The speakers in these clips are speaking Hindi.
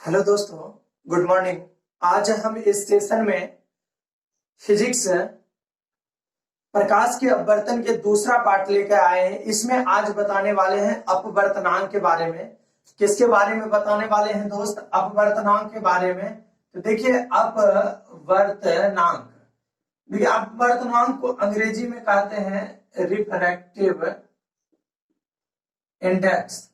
हेलो दोस्तों, गुड मॉर्निंग। आज हम इस सेशन में फिजिक्स प्रकाश के अपवर्तन के दूसरा पार्ट लेकर आए हैं। इसमें आज बताने वाले हैं अपवर्तनांक के बारे में। किसके बारे में बताने वाले हैं दोस्त? अपवर्तनांक के बारे में। तो देखिए अपवर्तनांक, देखिए अपवर्तनांक को अंग्रेजी में कहते हैं रिफ्रैक्टिव इंडेक्स।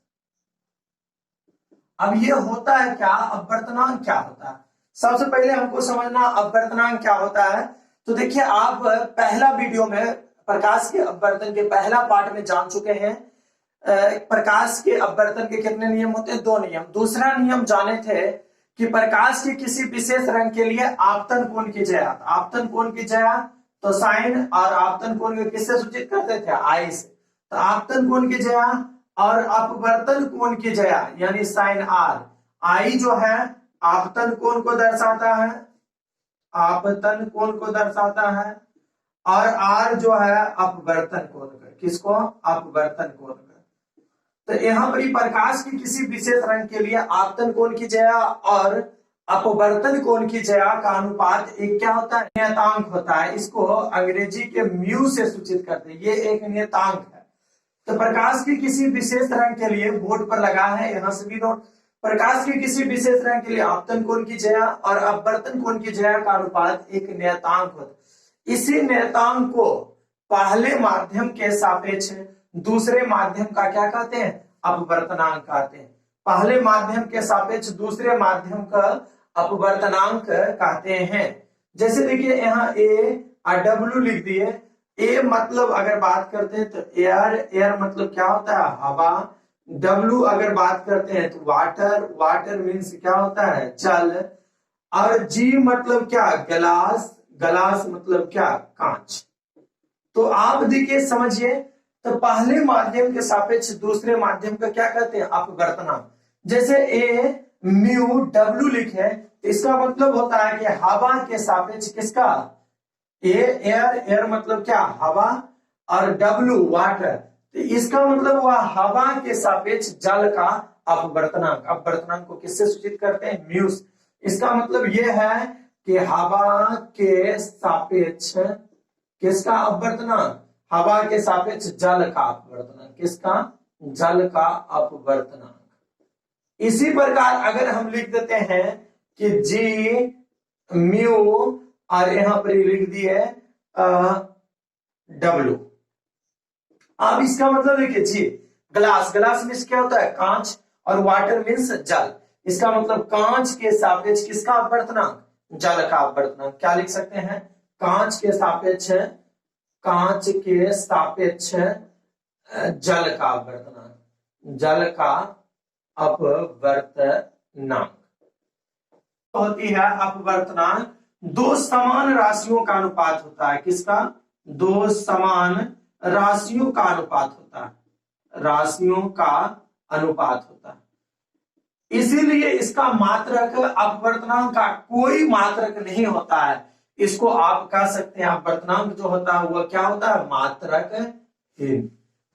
अब ये होता है क्या? अपवर्तनांक क्या होता है? सबसे पहले हमको समझना अपवर्तनांक क्या होता है। तो देखिए आप पहला वीडियो में प्रकाश के अपवर्तन के पहला पार्ट में जान चुके हैं। प्रकाश के अपवर्तन के कितने नियम होते हैं? 2 नियम। दूसरा नियम जाने थे कि प्रकाश के किसी विशेष रंग के लिए आपतन कोण की ज्या। आपतन कोण की ज्या तो साइन, और आपतन कोण को किससे सूचित करते थे? आई से। तो आपतन कोण की ज्या और अपवर्तन कोण की ज्या यानी साइन आर। आई जो है आपतन कोण को दर्शाता है, आपतन कोण को दर्शाता है, और आर जो है अपवर्तन कोण का। किसको? अपवर्तन कोण का। तो यहाँ पर प्रकाश की किसी विशेष रंग के लिए आपतन कोण की ज्या और अपवर्तन कोण की ज्या का अनुपात एक क्या होता है? नियतांक होता है। इसको अंग्रेजी के म्यू से सूचित करते हैं। ये एक नियतांक है। तो प्रकाश के किसी विशेष रंग के लिए बोर्ड पर लगा है, यहां से भी नोट। प्रकाश के किसी विशेष रंग के लिए आपतन कोण की ज्या और अपवर्तन कोण की ज्या का अनुपात एक नियतांक होता है। इसी नियतांक को पहले माध्यम के सापेक्ष दूसरे माध्यम का क्या कहते हैं? अपवर्तनांक कहते हैं। पहले माध्यम के सापेक्ष दूसरे माध्यम का अपवर्तनांक कहते हैं। जैसे देखिए यहाँ ए और डब्ल्यू लिख दिए। ए मतलब अगर बात करते हैं तो एयर, एयर मतलब क्या होता है? हवा। डब्ल्यू अगर बात करते हैं तो वाटर, वाटर मीन्स क्या होता है? जल। और जी मतलब क्या? गलास, गलास मतलब क्या? कांच। तो आप देखिए समझिए, तो पहले माध्यम के सापेक्ष दूसरे माध्यम का क्या कहते हैं? अपवर्तनांक। जैसे ए म्यू डब्ल्यू लिखे तो इसका मतलब होता है कि हवा के सापेक्ष किसका? एयर, एयर मतलब क्या? हवा, और डब्ल्यू वाटर। तो इसका मतलब हुआ हवा के सापेक्ष जल का अपवर्तनांक। अपवर्तनांक को किससे सूचित करते हैं? म्यू। इसका मतलब यह है कि हवा के सापेक्ष किसका अपवर्तनांक? हवा के सापेक्ष जल का अपवर्तनांक। किसका? जल का अपवर्तनांक। इसी प्रकार अगर हम लिख देते हैं कि जी म्यू और यहां पर लिख दिए डब्ल्यू। अब इसका मतलब देखिए जी ग्लास, ग्लास मीन्स क्या होता है? कांच, और वाटर मीन्स जल। इसका मतलब कांच के सापेक्ष किसका अपवर्तनांक? जल का अपवर्तनांक। क्या लिख सकते हैं? कांच के सापेक्ष, कांच के सापेक्ष जल का अपवर्तनांक, जल का अपवर्तनांक होती है। अपवर्तनांक दो समान राशियों का अनुपात होता है। किसका? दो समान राशियों का अनुपात होता है। राशियों का अनुपात होता है। इसीलिए इसका मात्रक अपवर्तनांक का कोई मात्रक नहीं होता है। इसको आप कह सकते हैं अपवर्तनांक जो होता है वह क्या होता है? मात्रकहीन।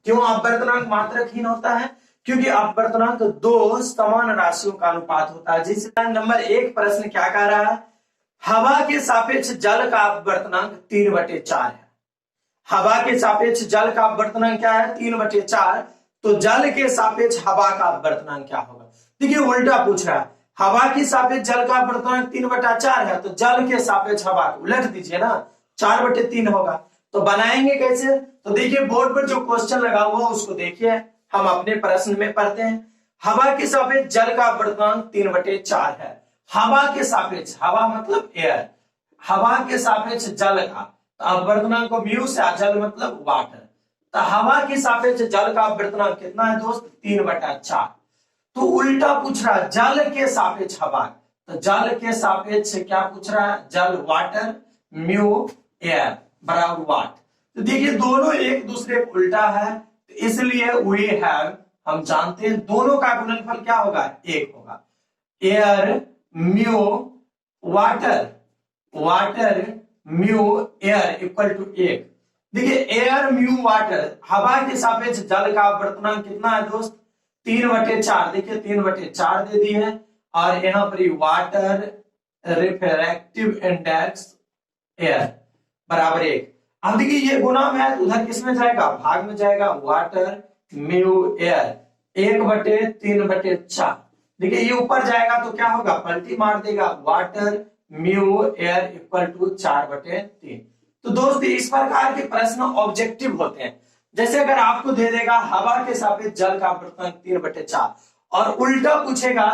क्यों अपवर्तनांक मात्रकहीन होता है? क्योंकि अपवर्तनांक दो समान राशियों का अनुपात होता है। जिससे नंबर 1 प्रश्न क्या कह रहा है? हवा के सापेक्ष जल का अपवर्तनांक 3/4 है। हवा के सापेक्ष जल का अपवर्तनांक क्या है? 3/4। तो जल के सापेक्ष हवा का अपवर्तनांक क्या होगा? देखिए उल्टा पूछ रहा है। हवा के सापेक्ष जल का अपवर्तनांक 3/4 है, तो जल के सापेक्ष हवा उलट दीजिए ना, 4/3 होगा। तो बनाएंगे कैसे? तो देखिए बोर्ड पर जो क्वेश्चन लगा हुआ उसको देखिए, हम अपने प्रश्न में पढ़ते हैं। हवा के सापेक्ष जल का अपवर्तनांक 3/4 है। हवा के सापेक्ष, हवा मतलब एयर, हवा के सापेक्ष जल का अपवर्तनांक को म्यू से, जल मतलब वाटर। तो हवा के सापेक्ष जल का अपवर्तनांक कितना है दोस्त? 3/4। तो उल्टा पूछ रहा है जल के सापेक्ष हवा। तो जल के सापेक्ष क्या पूछ रहा है? जल वाटर, म्यू एयर बराबर वाट। तो देखिए दोनों एक दूसरे को उल्टा है, तो इसलिए वी हैव, हम जानते हैं दोनों का गुणनफल क्या होगा? 1 होगा। Air mu water, water mu air equal to 1। देखिए एयर म्यू वाटर, हवा के सापेक्ष जल का अपवर्तनांक कितना है दोस्त? 3/4। देखिए 3/4 दे दी है। और यहाँ पर वाटर रिफ्रैक्टिव इंडेक्स एयर बराबर 1। अब देखिए ये गुना में है तो उधर किस में जाएगा, भाग में जाएगा, वाटर म्यू एयर 1/3/4। देखिए ये ऊपर जाएगा तो क्या होगा, पलटी मार देगा, water mu air equal to 4/3। तो दोस्त इस प्रकार के प्रश्न ऑब्जेक्टिव होते हैं। जैसे अगर आपको दे देगा हवा के सापेक्ष जल का अपवर्तनांक 3/4 और उल्टा पूछेगा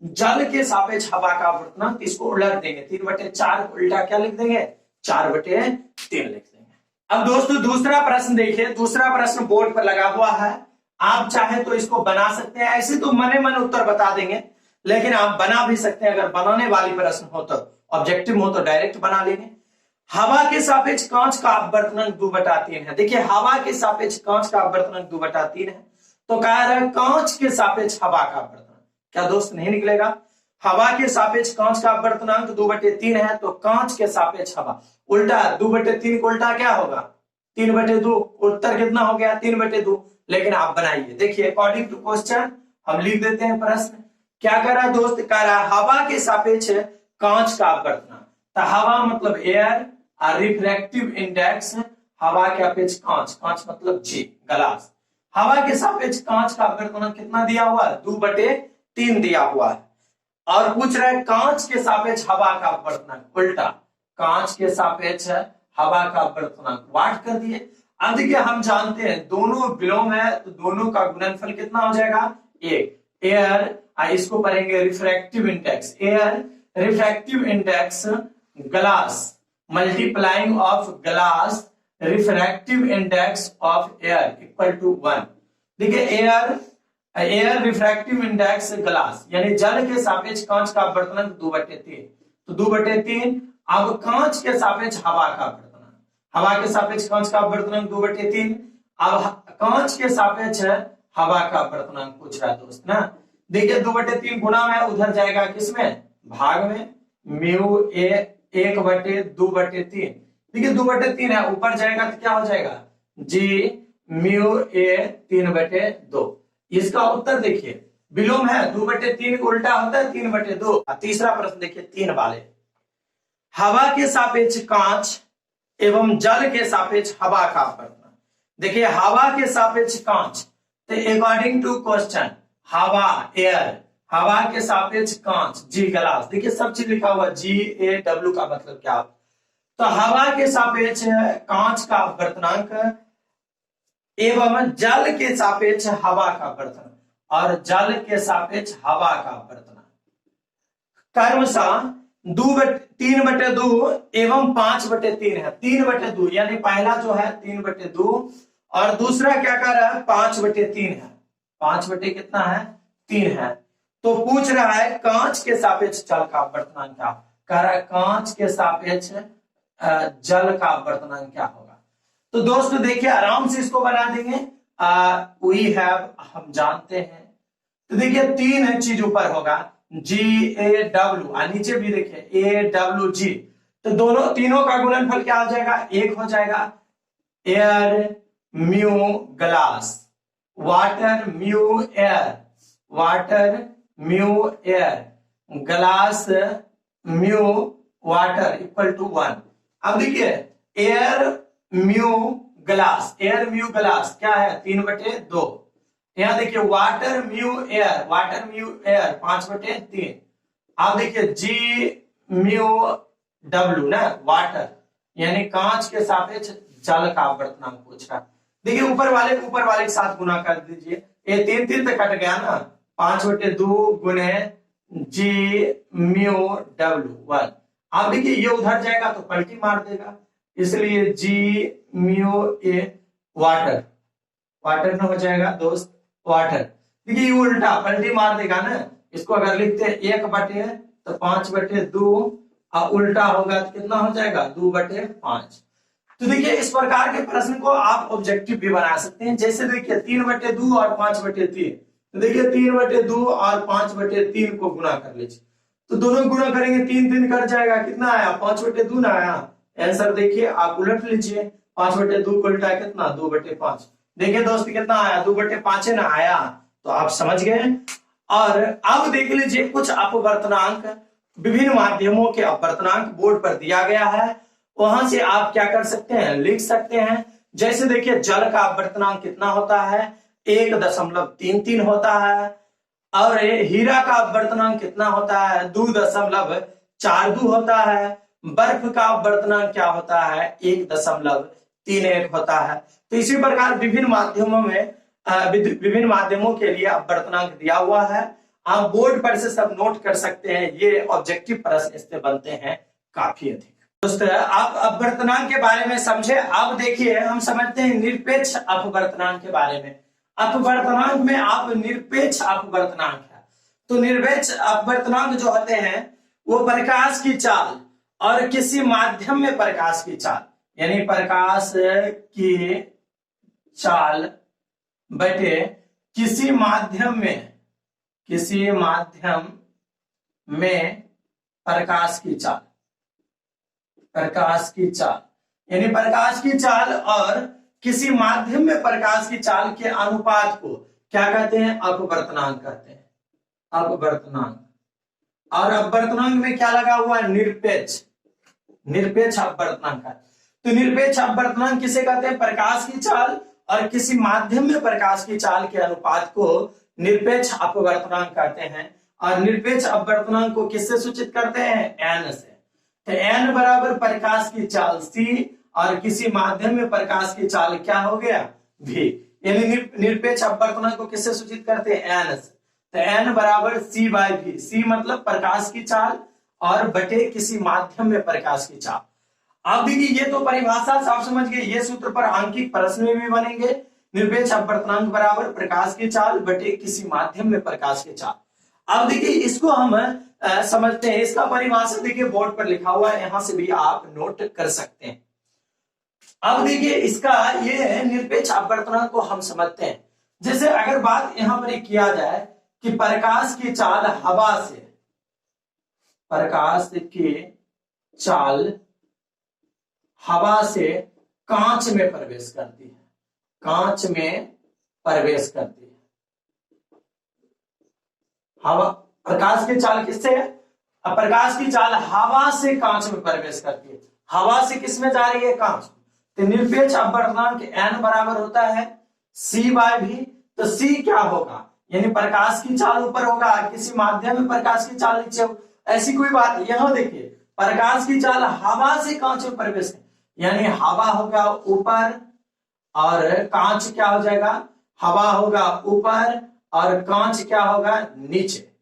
जल के सापेक्ष हवा का अपवर्तनांक, इसको उलट देंगे, 3/4 उल्टा क्या लिख देंगे, 4/3 लिख देंगे। अब दोस्तों दूसरा प्रश्न देखिए, दूसरा प्रश्न बोर्ड पर लगा हुआ है, आप चाहे तो इसको बना सकते हैं, ऐसे तो मने मन उत्तर बता देंगे, लेकिन आप बना भी सकते हैं। अगर बनाने वाली प्रश्न हो तो, ऑब्जेक्टिव हो तो डायरेक्ट बना लेंगे। हवा के सापेक्ष कांच का अपवर्तनांक 2/3 है। देखिए हवा के सापेक्ष कांच का अपवर्तनांक 2/3 है, तो कह रहा है कांच के सापेक्ष हवा का अपवर्तनांक, क्या दोस्त नहीं निकलेगा, हवा के सापेक्ष कांच का अपवर्तनांक 2/3 है, तो कांच के सापेक्ष हवा, उल्टा 2/3 को उल्टा क्या होगा, 3/2, उत्तर कितना हो गया, 3/2। लेकिन आप बनाइए, देखिए अकॉर्डिंग टू क्वेश्चन हम लिख देते हैं प्रश्न, क्या कर रहा है दोस्त, कह रहा है हवा के सापेक्ष कांच का अपवर्तनांक, तो हवा मतलब एयर और रिफ्रैक्टिव इंडेक्स हवा के अपेक्ष कांच, कांच मतलब जी ग्लास, हवा के सापेक्ष कांच का अपवर्तनांक कितना दिया हुआ है, 2/3 दिया हुआ है। और पूछ रहा है कांच के सापेक्ष हवा का अपवर्तनांक, उल्टा कांच के सापेक्ष हवा का अपवर्तनांक वाट कर दिए। अब देखिए हम जानते हैं दोनों विलोम है तो दोनों का गुणनफल कितना हो जाएगा, 1। एयर, इसको पढ़ेंगे refractive index, air refractive index glass multiplying of glass refractive index of air equal to 1। देखिए एयर रिफ्रैक्टिव इंडेक्स ग्लास यानी जल के सापेक्ष कांच का अपवर्तनांक 2/3, तो 2/3। अब कांच के सापेक्ष हवा का अपवर्तनांक, हवा के सापेक्ष कांच का अपवर्तनांक 2/3। अब कांच के सापेक्ष हवा का अपवर्तनांक पूछ रहा है दोस्त ना। देखिए 2/3 गुणा में उधर जाएगा किसमें, भाग में, म्यू ए 1/2/3। देखिए 2/3 है, ऊपर जाएगा तो क्या हो जाएगा, जी म्यू ए 3/2। इसका उत्तर देखिए विलोम है, 2/3 को उल्टा होता है 3/2। तीसरा प्रश्न देखिए 3 वाले, हवा के सापेक्ष कांच एवं जल के सापेक्ष हवा का अपवर्तनांक। देखिए हवा के सापेक्ष कांच, तो अकॉर्डिंग टू क्वेश्चन हवा एयर, हवा के सापेक्ष कांच जी ग्लास, देखिए सब चीज लिखा हुआ GAW का मतलब क्या, तो हवा के सापेक्ष कांच का अपवर्तनांक एवं जल के सापेक्ष हवा का अपवर्तनांक, और जल के सापेक्ष हवा का अपवर्तनांक क्रमशः 3/2 एवं 5/3 है। 3/2 यानी पहला जो है 3/2 और दूसरा क्या कर रहा है 5/3 है। 5 कितना है 3 है। तो पूछ रहा है कांच के सापेक्ष जल का अपवर्तनांक क्या, कह रहा है कांच के सापेक्ष जल का अपवर्तनांक क्या होगा। तो दोस्तों देखिए आराम से इसको बना देंगे, वी हैव हम जानते हैं। तो देखिए 3 चीज ऊपर होगा GAW, नीचे भी देखिए AWG, तो दोनों तीनों का गुणनफल क्या हो जाएगा, 1 हो जाएगा। Air mu glass, water mu air, water mu air, glass mu water equal to 1। अब देखिए air mu glass, air mu glass क्या है 3/2। यहां देखिए water mu air, water mu air 5/3। आप देखिए जी म्यू डब्ल्यू ना वाटर, यानी कांच के सापेक्ष जल का अपवर्तनांक पूछ रहा है। देखिए ऊपर वाले के साथ गुना कर दीजिए, ये 3 तो कट गया ना, 5/2 गुने जी म्यू डब्ल्यू 1। आप देखिए ये उधर जाएगा तो पलटी मार देगा, इसलिए G mu A water, water ना हो जाएगा दोस्त वाटर। देखिए ये उल्टा पलटी मार देगा ना, इसको अगर लिखते हैं 1 तो 5/2 और उल्टा होगा तो कितना हो जाएगा 2/5। तो देखिए इस प्रकार के प्रश्न को आप ऑब्जेक्टिव भी बना सकते हैं। जैसे देखिए 3/2 और 5/3, तो देखिए 3/2 और 5/3 को गुना कर लीजिए, तो दोनों गुना करेंगे 3 कट जाएगा, कितना आया 5/2 ना आया। आंसर देखिए आप उलट लीजिए, 5/2 को उल्टा कितना 2/5। देखिए दोस्त कितना आया 2/5 ना आया। तो आप समझ गए और अब देख लीजिए कुछ अपवर्तनांक विभिन्न माध्यमों के अपवर्तनांक बोर्ड पर दिया गया है, वहां से आप क्या कर सकते हैं, लिख सकते हैं। जैसे देखिए जल का अपवर्तनांक कितना होता है, 1.33 होता है। और हीरा का अपवर्तनांक कितना होता है, 2.42 होता है। बर्फ का अपवर्तनांक क्या होता है, 1.31 होता है। तो इसी प्रकार विभिन्न माध्यमों में विभिन्न माध्यमों के लिए अपवर्तनांक दिया हुआ है। आप बोर्ड पर से सब नोट कर सकते हैं, ये ऑब्जेक्टिव प्रश्न इससे बनते हैं काफी अधिक। दोस्तों आप अपवर्तनांक के बारे में समझे। अब देखिए हम समझते हैं निरपेक्ष अपवर्तनांक के बारे में। अपवर्तनांक में आप निरपेक्ष अपवर्तनांक है, तो निरपेक्ष अपवर्तनांक जो होते हैं वो प्रकाश की चाल और किसी माध्यम में प्रकाश की चाल, यानी प्रकाश की चाल बटे किसी माध्यम में प्रकाश की चाल, यानी प्रकाश की चाल और किसी माध्यम में प्रकाश की चाल के अनुपात को क्या कहते हैं, अपवर्तनांक कहते हैं, अपवर्तनांक। और अपवर्तनांक में क्या लगा हुआ है, निरपेक्ष अपवर्तनांक है। तो निरपेक्ष अपवर्तनांक किसे कहते हैं, प्रकाश की चाल और किसी माध्यम में प्रकाश की चाल के अनुपात को निरपेक्ष अपवर्तनांक कहते हैं। और निरपेक्ष अपवर्तनांक को किससे सूचित करते हैं, एन से। तो एन बराबर प्रकाश की चाल सी और किसी माध्यम में प्रकाश की चाल क्या हो गया, भी। यानी निरपेक्ष अपवर्तनांक को किससे सूचित करते हैं, एन से। तो एन बराबर सी बाई भी, सी मतलब प्रकाश की चाल और बटे किसी माध्यम में प्रकाश की चाल। अब देखिए ये तो परिभाषा साफ समझ गए, ये सूत्र पर आंकिक प्रश्न में भी बनेंगे। निरपेक्ष अपवर्तनांक बराबर प्रकाश की चाल बटे किसी माध्यम में प्रकाश की चाल। अब देखिए इसको हम समझते हैं, इसका परिभाषा देखिए बोर्ड पर लिखा हुआ है, यहां से भी आप नोट कर सकते हैं। अब देखिए इसका ये निरपेक्ष अपवर्तनांक को हम समझते हैं। जैसे अगर बात यहां पर किया जाए कि प्रकाश की चाल हवा से कांच में प्रवेश करती है, हवा, प्रकाश की चाल किससे है, प्रकाश की चाल हवा से कांच में प्रवेश करती है। हवा से किस में जा रही है, कांच। तो निरपेक्ष अपवर्तनांक एन बराबर होता है सी बाय भी। तो सी क्या होगा, यानी प्रकाश की चाल ऊपर होगा, किसी माध्यम में प्रकाश की चाल नीचे होगा, ऐसी कोई बात। यहां देखिए प्रकाश की चाल हवा से कांच में प्रवेश है, यानी हवा होगा ऊपर और कांच क्या हो जाएगा, हवा होगा ऊपर और कांच क्या होगा, नीचे।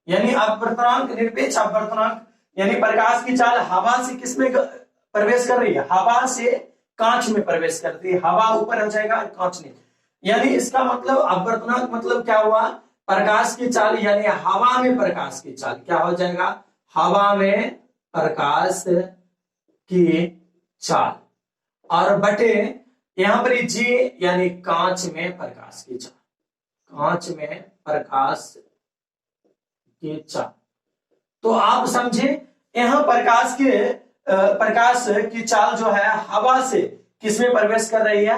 यानी अपवर्तनांक, निरपेक्ष अपवर्तनांक यानी प्रकाश की चाल हवा से किसमें प्रवेश कर रही है, हवा से कांच में प्रवेश करती है। हवा ऊपर हो जाएगा, कांच नीचे। यानी इसका मतलब अपवर्तनांक मतलब क्या हुआ, प्रकाश की चाल यानी हवा में प्रकाश की चाल क्या हो जाएगा, हवा में प्रकाश की चाल और बटे यहां पर जी यानी कांच में प्रकाश की चाल, कांच में प्रकाश की चाल। तो आप समझे यहां प्रकाश की चाल जो है हवा से किसमें प्रवेश कर रही है,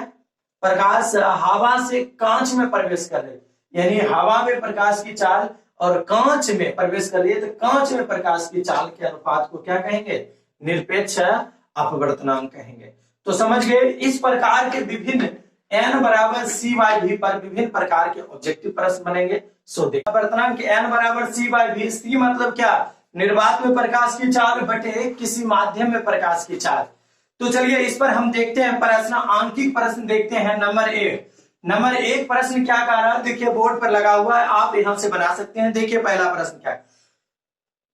प्रकाश हवा से कांच में प्रवेश कर रही है। यानी हवा में प्रकाश की चाल और कांच में प्रवेश कर रही है, तो कांच में प्रकाश की चाल के अनुपात को क्या कहेंगे, निरपेक्ष अपवर्तनांक कहेंगे। तो समझ गए, इस प्रकार के विभिन्न n बराबर सी बाई भी पर विभिन्न प्रकार के ऑब्जेक्टिव प्रश्न बनेंगे। सो देखिए अपवर्तनांक n बराबर सी बाई भी, सी मतलब क्या, निर्वात में प्रकाश की चाल बटे किसी माध्यम में प्रकाश की चाल। तो चलिए इस पर हम देखते हैं प्रश्न, आंकिक प्रश्न देखते हैं। नंबर एक प्रश्न क्या कह रहा है, देखिए बोर्ड पर लगा हुआ है, आप यहां से बना सकते हैं। देखिए पहला प्रश्न क्या है,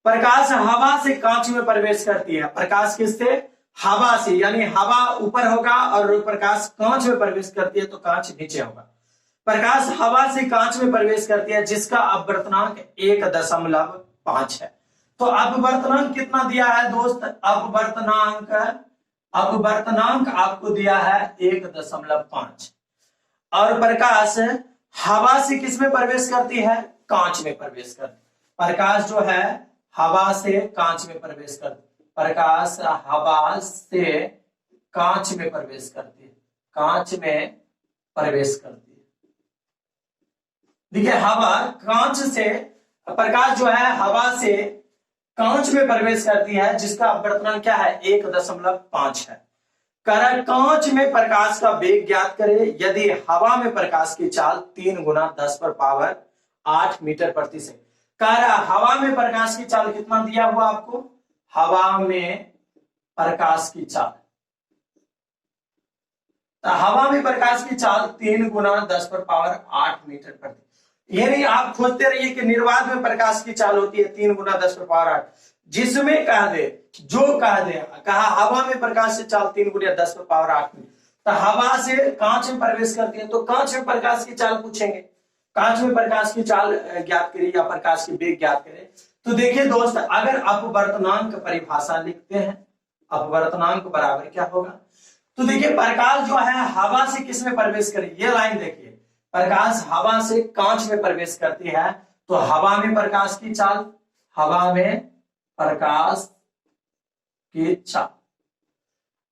प्रकाश हवा से कांच में प्रवेश करती है। प्रकाश किससे, हवा से, यानी हवा ऊपर होगा और प्रकाश कांच में प्रवेश करती है तो कांच नीचे होगा। प्रकाश हवा से कांच में प्रवेश करती है जिसका अपवर्तनांक 1.5 है। तो अपवर्तनांक कितना दिया है दोस्त, अपवर्तनांक आपको दिया है 1.5 और प्रकाश हवा से किस में प्रवेश करती है, कांच में प्रवेश करती है। प्रकाश जो है हवा से कांच में प्रवेश करती है, प्रकाश हवा से कांच में प्रवेश करती है, कांच में प्रवेश करती है। देखिए हवा कांच से, प्रकाश जो है हवा से कांच में प्रवेश करती है जिसका अपवर्तनांक क्या है 1.5 है। कांच में प्रकाश का वेग ज्ञात करें यदि हवा में प्रकाश की चाल 3 गुना 10⁸ मीटर प्रति सेकंड। हवा में प्रकाश की चाल कितना दिया हुआ आपको, हवा में प्रकाश की चाल, तो हवा में प्रकाश की चाल 3 गुना 10⁸ मीटर प्रति, यानी आप खोजते रहिए कि निर्वात में प्रकाश की चाल होती है 3 गुना 10⁸, जिसमें कह दे जो कह दे कहा हवा में प्रकाश से चाल 3 गुना 10⁸ मीटर, तो हवा से कांच में प्रवेश करती है तो कांच में प्रकाश की चाल पूछेंगे, कांच में प्रकाश की चाल ज्ञात करें या प्रकाश की वेग ज्ञात करें। तो देखिए दोस्त, अगर अपवर्तनांक परिभाषा लिखते हैं, अपवर्तनांक बराबर क्या होगा, तो देखिए प्रकाश जो है हवा से किस में प्रवेश करे, ये लाइन देखिए, प्रकाश हवा से कांच में प्रवेश करती है तो हवा में प्रकाश की चाल, हवा में प्रकाश की चाल,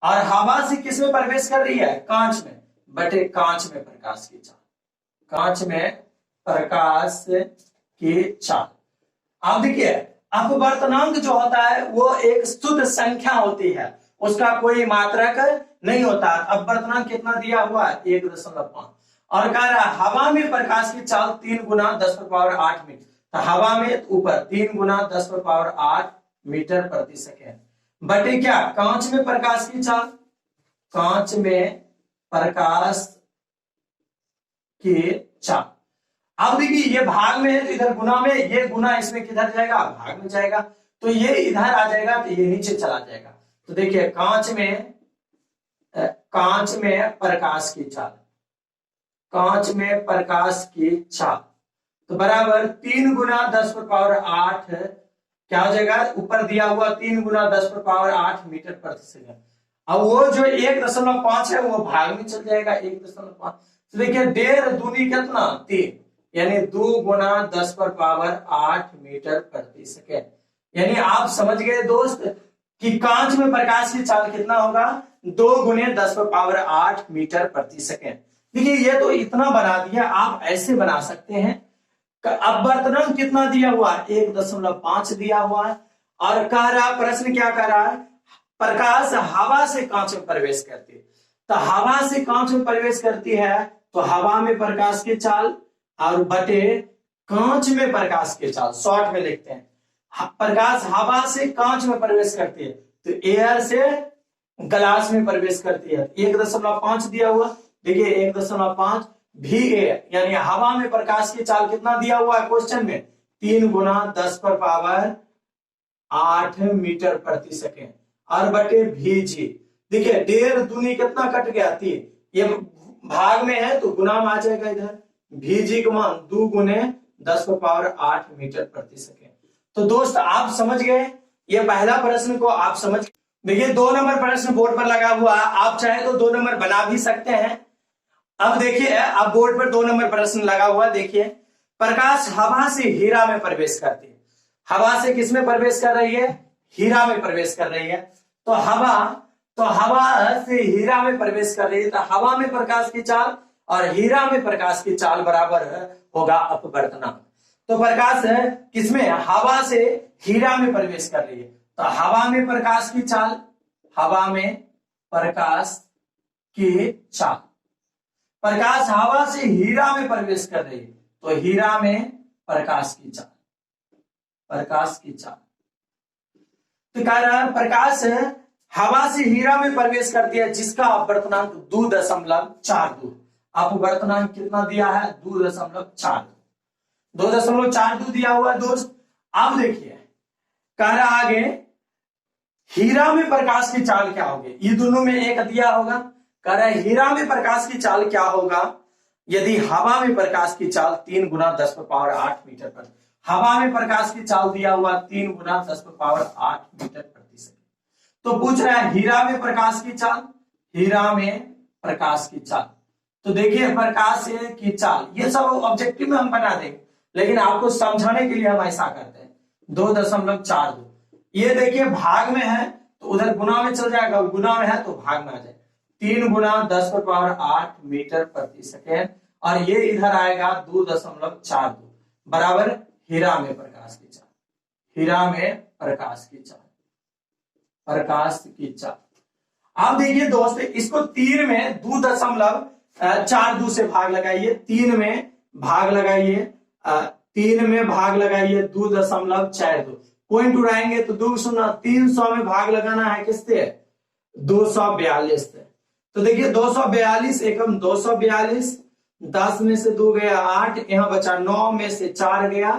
और हवा से किस में प्रवेश कर रही है, कांच में, बटे कांच में प्रकाश की चाल, कांच में प्रकाश की चाल। अब देखिए अपवर्तनांक जो होता है वो एक शुद्ध संख्या होती है, उसका कोई मात्रक नहीं होता। अपवर्तनांक कितना दिया हुआ है 1.5, और कह रहा है हवा में प्रकाश की चाल 3 गुना 10⁸ मीटर, तो हवा में ऊपर 3 गुना 10⁸ मीटर प्रति सेकेंड, बटे क्या कांच में प्रकाश की चाल, कांच में प्रकाश की चाल। अब देखिए ये भाग में है तो इधर गुना में, ये गुना इसमें किधर जाएगा, भाग में जाएगा, तो ये इधर आ जाएगा तो ये नीचे चला जाएगा। तो देखिए कांच में प्रकाश की चाल, कांच में प्रकाश की चाल, तो बराबर 3 गुना 10⁸ क्या हो जाएगा, ऊपर दिया हुआ 3 गुना 10⁸ मीटर प्रति सेकंड। अब वो जो 1.5 है वो भाग में चल जाएगा 1.5, तो देखिए 1.5 दूनी कितना 3, यानी 2 गुना 10⁸ मीटर प्रति सेकंड। यानी आप समझ गए दोस्त कि कांच में प्रकाश की चाल कितना होगा, 2 गुने 10⁸ मीटर प्रति सेकंड। देखिए ये तो इतना बना दिया, आप ऐसे बना सकते हैं। अपवर्तनांक कितना दिया हुआ है 1.5 दिया हुआ है, और कह रहा प्रश्न क्या कह रहा है, प्रकाश हवा से कांच में प्रवेश करती है, तो हवा से कांच में प्रवेश करती है तो हवा में प्रकाश की चाल और बटे कांच में प्रकाश की चाल, शॉर्ट में लिखते हैं, प्रकाश हवा से कांच में प्रवेश करती है तो एयर से ग्लास में प्रवेश करती है, 1.5 दिया हुआ, देखिए 1.5 VA, यानी हवा में प्रकाश की चाल कितना दिया हुआ है क्वेश्चन में, 3 गुना 10⁸ मीटर प्रति सेकेंड, और बटे VG। देखिए 1.5 दूनी कितना कट गया 3, ये भाग में है तो गुना में आ जाएगा इधर, VG का मान 2 गुने 10⁸ मीटर प्रति सेकेंड। तो दोस्त आप समझ गए, ये पहला प्रश्न को आप समझ। देखिए 2 नंबर प्रश्न बोर्ड पर लगा हुआ है, आप चाहे तो 2 नंबर बना भी सकते हैं। अब देखिए अब बोर्ड पर 2 नंबर प्रश्न लगा हुआ, देखिए प्रकाश हवा से हीरा में प्रवेश करती है, हवा से किस में प्रवेश कर रही है, हीरा में प्रवेश कर रही है, तो हवा से हीरा में प्रवेश कर रही है, तो हवा में प्रकाश की चाल और हीरा में प्रकाश की चाल बराबर होगा अपवर्तनांक। तो प्रकाश किसमें, हवा से हीरा में प्रवेश कर रही है, तो हवा में प्रकाश की चाल, हवा में प्रकाश की चाल, प्रकाश हवा से हीरा में प्रवेश कर रही है तो हीरा में प्रकाश की चाल, प्रकाश की चाल। तो कह रहा है प्रकाश हवा से हीरा में प्रवेश करती है जिसका अपवर्तनांक 2.42, अपवर्तनांक कितना दिया है 2.42 दिया हुआ है दोस्त। अब देखिए कह रहा आगे हीरा में प्रकाश की चाल क्या होगी, ये दोनों में एक दिया होगा, कह रहा है हीरा में प्रकाश की चाल क्या होगा यदि हवा में प्रकाश की चाल 3 गुना 10⁸ मीटर पर, हवा में प्रकाश की चाल दिया हुआ 3 गुना 10⁸ मीटर प्रति सेकंड। तो पूछ रहा है हीरा में प्रकाश की चाल, हीरा में प्रकाश की चाल, तो देखिए प्रकाश की चाल ये सब ऑब्जेक्टिव में हम बना देंगे, लेकिन आपको समझाने के लिए हम ऐसा करते हैं 2.42। ये देखिए भाग में है तो उधर गुना में चल जाएगा, गुना में है तो भाग में आ जाए, 3 गुना 10⁸ मीटर प्रति सेकेंड, और ये इधर आएगा 2.42 बराबर हीरा में प्रकाश की चाल, हीरा में प्रकाश की चाल, प्रकाश की चाल। अब देखिए दोस्त, इसको 3 में 2.42 से भाग लगाइए, 3 में भाग लगाइए, 3 में भाग लगाइए 2.42, पॉइंट उड़ाएंगे तो 2 सुना 300 में भाग लगाना है किससे, 242 से। तो देखिए 242 एकम 242, 10 में से 2 गया 8, यहां बचा 9 में से 4 गया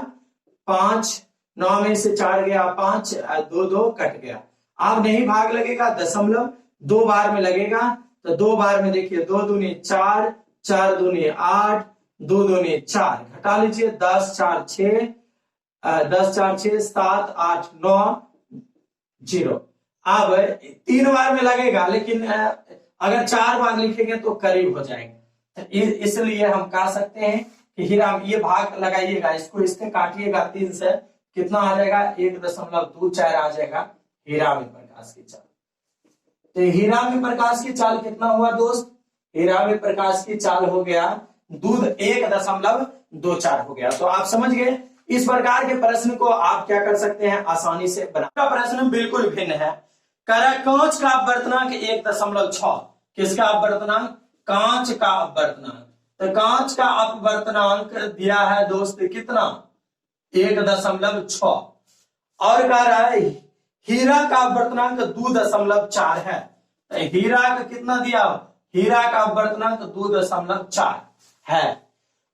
5, 9 में से 4 गया 5, 2 2 कट गया। अब नहीं भाग लगेगा, दशमलव 2 बार में लगेगा, तो 2 बार में देखिए 2 दूनी 4, 4 दूनी 8, 2 दूनी 4, घटा लीजिए 10 4 6, 10 4 6 7 8 9 0। अब 3 बार में लगेगा, लेकिन अगर 4 बार लिखेंगे तो करीब हो जाएगा, इसलिए हम कह सकते हैं कि हीरा, ये भाग लगाइएगा, इसको इससे काटिएगा 3 से, कितना आ जाएगा 1.24 आ जाएगा हीरा में प्रकाश की चाल। तो हीरा में प्रकाश की चाल कितना हुआ दोस्त, हीरा में प्रकाश की चाल हो गया दूध 1.24 हो गया। तो आप समझ गए, इस प्रकार के प्रश्न को आप क्या कर सकते हैं, आसानी से बना। प्रश्न बिल्कुल भिन्न है, कांच का अपवर्तनांक 1.6, किसका अपवर्तनांक, कांच का अपवर्तनांक। तो कांच का अपवर्तनांक दिया है दोस्त कितना, 1.6, और कह रहा है हीरा का अपवर्तनांक 2.4 है। तो हीरा का कितना दिया, हीरा का अपवर्तनांक 2.4 है।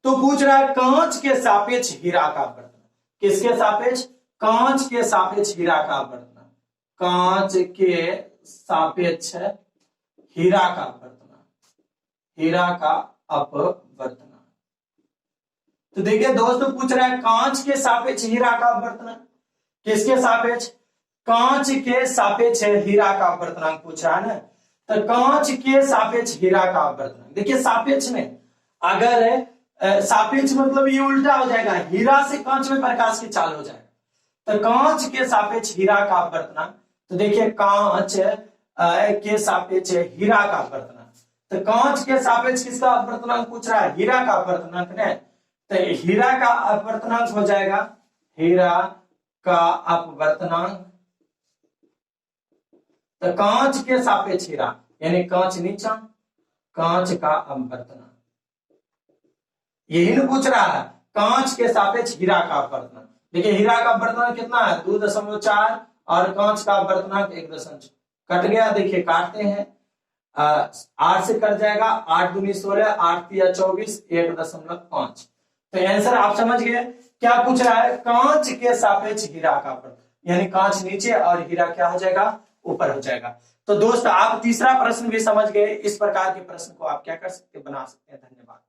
तो पूछ रहा है कांच के सापेक्ष हीरा का अपवर्तनांक, किसके सापेक्ष, कांच के सापेक्ष हीरा का अपवर्तनांक, कांच के सापेक्ष हीरा का अपवर्तनांक, हीरा का अपवर्तनांक। तो देखिए दोस्तों, पूछ रहा है कांच के सापेक्ष हीरा का अपवर्तनांक, किसके सापेक्ष, कांच के सापेक्ष हीरा का अपवर्तनांक पूछ रहा है ना। तो कांच के सापेक्ष हीरा का अपवर्तनांक, देखिए सापेक्ष में, अगर सापेक्ष मतलब ये उल्टा हो जाएगा, हीरा से कांच में प्रकाश की चाल हो जाएगा। तो कांच के सापेक्ष हीरा का अपवर्तनांक, तो देखिए कांच के सापेक्ष हीरा का अपवर्तनांक, तो कांच के सापेक्ष किसका अपवर्तनांक पूछ रहा है, हीरा का अपवर्तनांक ने। तो हीरा का अपवर्तनांक हो जाएगा, हीरा का अपवर्तनांक, तो कांच के सापेक्ष हीरा, यानी कांच नीचा, कांच का अपवर्तनांक, यही न पूछ रहा है, कांच के सापेक्ष हीरा का अपवर्तनांक। देखिए हीरा का अपवर्तनांक कितना है 2.4, और कांच का अपवर्तनांक 1.6, कट गया, देखिए काटते हैं, 8 से कट जाएगा, 8 दूनी 16, 8 तिया 24, 1.5। तो आंसर आप समझ गए, क्या पूछ रहा है, कांच के सापेक्ष हीरा का अपवर्तनांक, यानी कांच नीचे और हीरा क्या हो जाएगा, ऊपर हो जाएगा। तो दोस्त आप तीसरा प्रश्न भी समझ गए, इस प्रकार के प्रश्न को आप क्या कर सकते, बना सकते हैं। धन्यवाद।